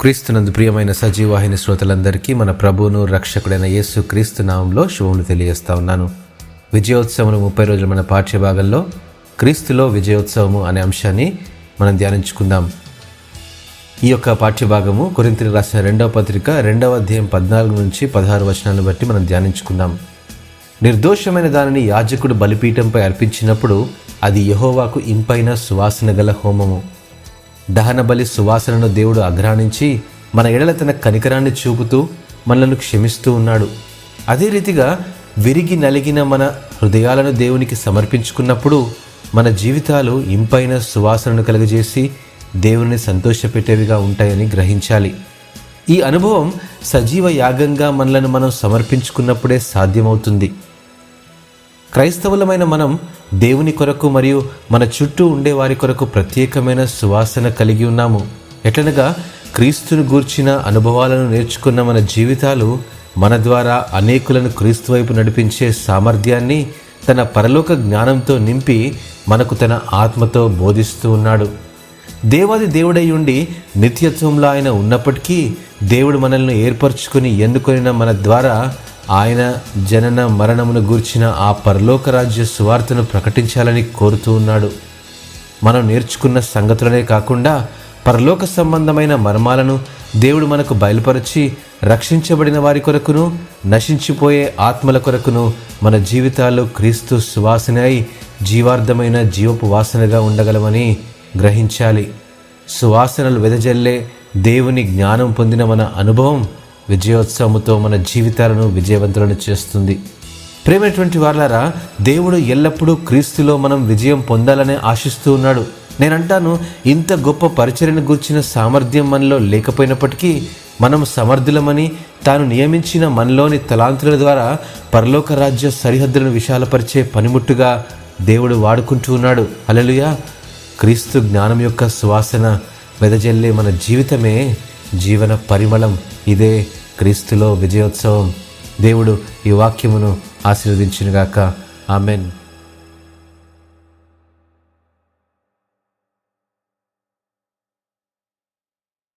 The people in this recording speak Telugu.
క్రీస్తునందు ప్రియమైన సజీవాహిని శ్రోతలందరికీ మన ప్రభువును రక్షకుడైన యేసు క్రీస్తు నామంలో శుభములు తెలియజేస్తా ఉన్నాను. విజయోత్సవములు 30 రోజుల మన పాఠ్యభాగంలో క్రీస్తులో విజయోత్సవము అనే అంశాన్ని మనం ధ్యానించుకుందాం. ఈ యొక్క పాఠ్యభాగము కొరింథీయులకు రాసిన 2వ పత్రిక 2వ అధ్యాయం 14 నుంచి 16 వచనాలను బట్టి మనం ధ్యానించుకుందాం. నిర్దోషమైన దానిని యాజకుడు బలిపీఠంపై అర్పించినప్పుడు అది యెహోవాకు ఇంపైన సువాసన గల హోమము. దహన బలి సువాసనను దేవుడు అఘ్రాణించి మన ఎడల తన కనికరాన్ని చూపుతూ మనలను క్షమిస్తూ ఉన్నాడు. అదే రీతిగా విరిగి నలిగిన మన హృదయాలను దేవునికి సమర్పించుకున్నప్పుడు మన జీవితాలు ఇంపైన సువాసనను కలుగజేసి దేవుని సంతోషపెట్టేవిగా ఉంటాయని గ్రహించాలి. ఈ అనుభవం సజీవ యాగంగా మనలను మనం సమర్పించుకున్నప్పుడే సాధ్యమవుతుంది. క్రైస్తవులమైన మనం దేవుని కొరకు మరియు మన చుట్టూ ఉండే వారి కొరకు ప్రత్యేకమైన సువాసన కలిగి ఉన్నాము. ఎట్లనగా క్రీస్తును గూర్చిన అనుభవాలను నేర్చుకున్న మన జీవితాలు మన ద్వారా అనేకులను క్రీస్తు వైపు నడిపించే సామర్థ్యాన్ని తన పరలోక జ్ఞానంతో నింపి మనకు తన ఆత్మతో బోధిస్తూ ఉన్నాడు. దేవాది దేవుడై ఉండి నిత్యత్వంలో ఆయన ఉన్నప్పటికీ దేవుడు మనల్ని ఏర్పరచుకుని ఎన్నుకొనిన మన ద్వారా ఆయన జనన మరణమును గూర్చిన ఆ పరలోక రాజ్య సువార్తను ప్రకటించాలని కోరుతూ ఉన్నాడు. మనం నేర్చుకున్న సంగతులనే కాకుండా పరలోక సంబంధమైన మర్మాలను దేవుడు మనకు బయలుపరిచి రక్షించబడిన వారి కొరకును నశించిపోయే ఆత్మల కొరకును మన జీవితాల్లో క్రీస్తు సువాసన అయి జీవార్థమైన జీవపు వాసనగా ఉండగలమని గ్రహించాలి. సువాసనలు వెదజల్లే దేవుని జ్ఞానం పొందిన మన అనుభవం విజయోత్సవముతో మన జీవితాలను విజయవంతులను చేస్తుంది. ప్రేమైనటువంటి వారలారా, దేవుడు ఎల్లప్పుడూ క్రీస్తులో మనం విజయం పొందాలని ఆశిస్తూ ఉన్నాడు. నేనంటాను, ఇంత గొప్ప పరిచర్యను గూర్చిన సామర్థ్యం మనలో లేకపోయినప్పటికీ మనం సమర్థులమని తాను నియమించిన మనలోని తలాంతుల ద్వారా పరలోక రాజ్య సరిహద్దులను విశాలపరిచే పనిముట్టుగా దేవుడు వాడుకుంటూ ఉన్నాడు. హల్లెలూయా. క్రీస్తు జ్ఞానం యొక్క సువాసన వెదజల్లే మన జీవితమే జీవన పరిమళం. ఇదే క్రీస్తులో విజయోత్సవం. దేవుడు ఈ వాక్యమును ఆశీర్వదించునుగాక. ఆమెన్.